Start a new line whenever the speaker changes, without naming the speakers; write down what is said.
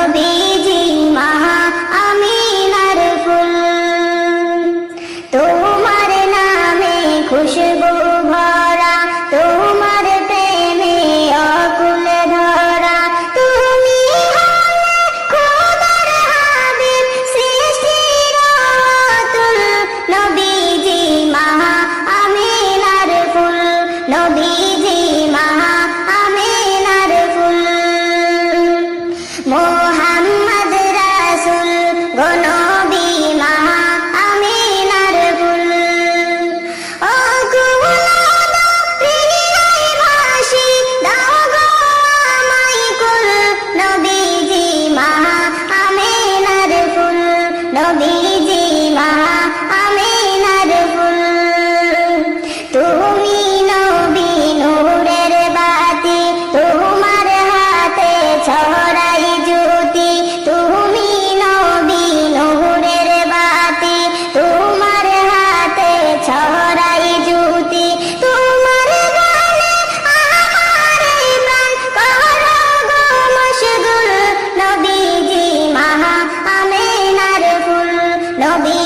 নবীজি মহা আমিনার ফুল। তোমার নামে খুশবু ভরা, তোমার প্রেমে অকুল ধরা। তুমি হলে খোদার হাবিব, সৃষ্টির অতুল। নবীজি মহা আমিনার ফুল, নবীজি মহা আমিনার ফুল। মোহাম্মদ রাসূল গো নবী মহা আমিনার ফুল। ও কুলাদা হৃদয় ভাসি, দাও গো আমায় কুল। নবীজি মহা আমিনার ফুল, নবীজি মহা আমিনার ফুল। তুমি নবী নূরের বাতি, তোমার হাতে ছড়াই জ্যোতি। তুমি নবী নূরের বাতি, তোমার হাতে ছড়াই জ্যোতি। তোমার গানে আমার প্রাণ করো গো মশগুল। নবীজি মহা আমিনার ফুল, নবী